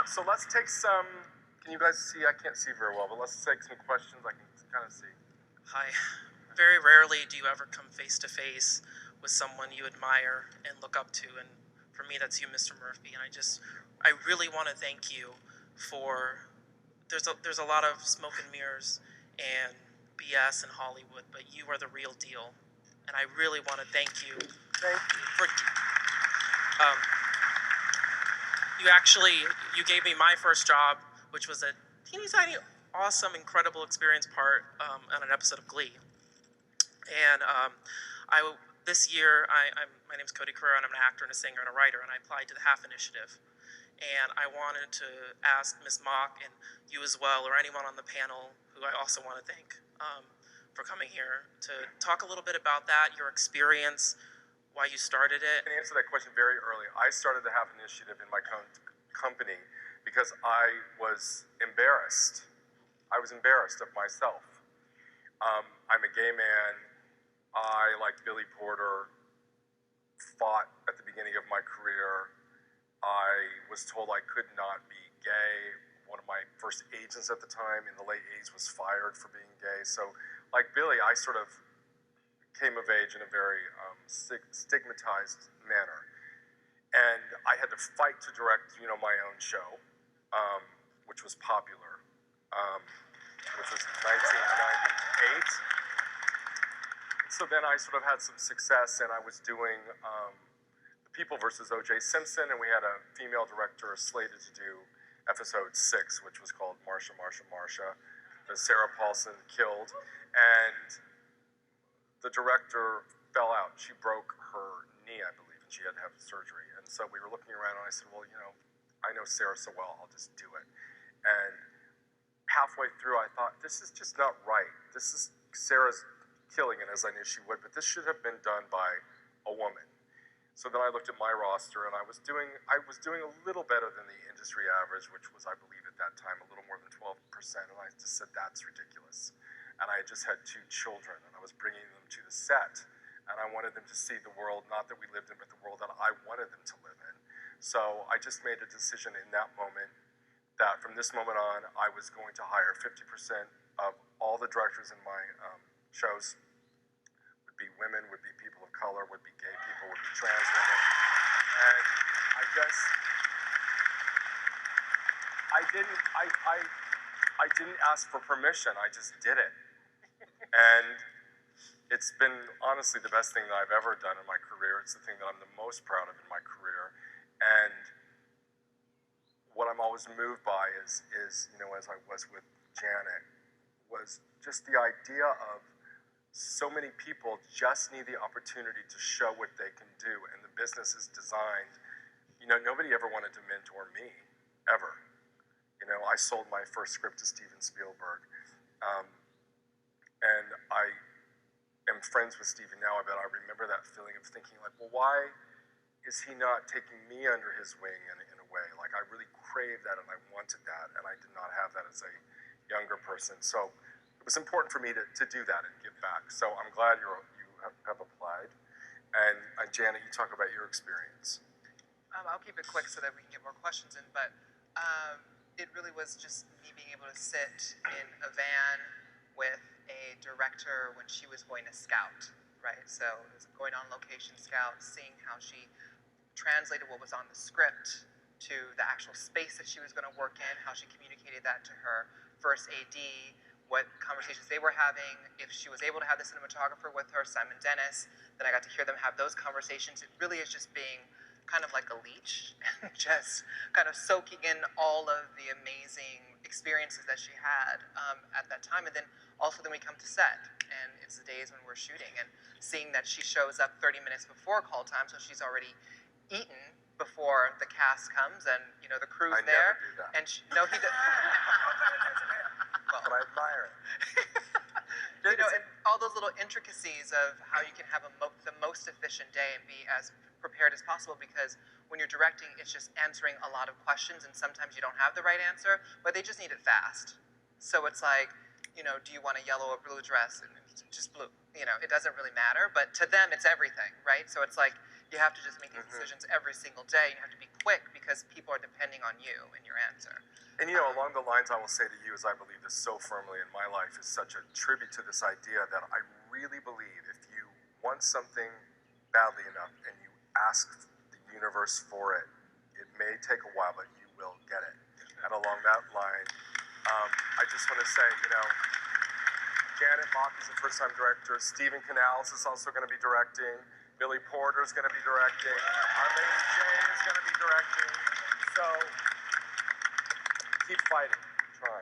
So let's take some, can you guys see? I can't see very well, but let's take some questions I can kind of see. Hi. Very rarely do you ever come face to face with someone you admire and look up to, and for me that's you, Mr. Murphy. And I really want to thank you for. There's a lot of smoke and mirrors and BS in Hollywood, but you are the real deal, and I really want to thank you. Thank you. For you gave me my first job, which was a teeny tiny, awesome, incredible experience part on an episode of Glee. And this year, my name's Cody Carrera, and I'm an actor and a singer and a writer, and I applied to the HALF Initiative. And I wanted to ask Ms. Mock and you as well, or anyone on the panel, who I also want to thank for coming here, to talk a little bit about that, your experience, why you started it. I can answer that question very early. I started the HALF Initiative in my company because I was embarrassed. I was embarrassed of myself. I'm a gay man. I, like Billy Porter, fought at the beginning of my career. I was told I could not be gay. One of my first agents at the time in the late 80s was fired for being gay. So, like Billy, I sort of came of age in a very stigmatized manner. And I had to fight to direct, my own show, which was popular, which was 1998. So then I sort of had some success, and I was doing The People versus O.J. Simpson, and we had a female director slated to do episode 6, which was called Marsha, Marsha, Marsha, that Sarah Paulson killed. And the director fell out. She broke her knee, I believe, and she had to have surgery. And so we were looking around, and I said, well, I know Sarah so well, I'll just do it. And halfway through, I thought, this is just not right. This is Sarah's killing it, as I knew she would, but this should have been done by a woman. So then I looked at my roster, and I was doing a little better than the industry average, which was, I believe at that time, a little more than 12%, and I just said, that's ridiculous. And I just had 2 children, and I was bringing them to the set, and I wanted them to see the world, not that we lived in, but the world that I wanted them to live in. So I just made a decision in that moment that from this moment on, I was going to hire 50% of all the directors in my shows would be women, would be people of color, would be gay people, would be trans women. And I didn't ask for permission, I just did it. And it's been honestly the best thing that I've ever done in my career. It's the thing that I'm the most proud of in my career. And what I'm always moved by is as I was with Janet, was just the idea of so many people just need the opportunity to show what they can do, and the business is designed. Nobody ever wanted to mentor me, ever. I sold my first script to Steven Spielberg, and I am friends with Steven now, but I remember that feeling of thinking, like, well, why is he not taking me under his wing in a way? Like, I really craved that, and I wanted that, and I did not have that as a younger person. So it was important for me to do that and give back. So I'm glad you have applied. And Janet, you talk about your experience. I'll keep it quick so that we can get more questions in, but it really was just me being able to sit in a van with a director when she was going to scout, right? So it was going on location scout, seeing how she translated what was on the script to the actual space that she was going to work in, how she communicated that to her first AD, what conversations they were having, if she was able to have the cinematographer with her, Simon Dennis, then I got to hear them have those conversations. It really is just being kind of like a leech, just kind of soaking in all of the amazing experiences that she had at that time. And then also then we come to set, and it's the days when we're shooting, and seeing that she shows up 30 minutes before call time, so she's already eaten before the cast comes, and the crew's there. I never do that. And no, he does. But I admire it. And all those little intricacies of how you can have the most efficient day and be as prepared as possible, because when you're directing, it's just answering a lot of questions, and sometimes you don't have the right answer, but they just need it fast. So it's like, do you want a yellow or blue dress? And it's just blue. It doesn't really matter, but to them, it's everything, right? So it's like, You have to just make these decisions every single day. You have to be quick because people are depending on you and your answer. And you know, along the lines I will say to you is I believe this so firmly in my life is such a tribute to this idea that I really believe if you want something badly enough and you ask the universe for it, it may take a while, but you will get it. And along that line, I just want to say, you know, Janet Mock is a first-time director. Stephen Canals is also going to be directing. Billy Porter is going to be directing. Our Lady Jane is going to be directing. So keep fighting, trying.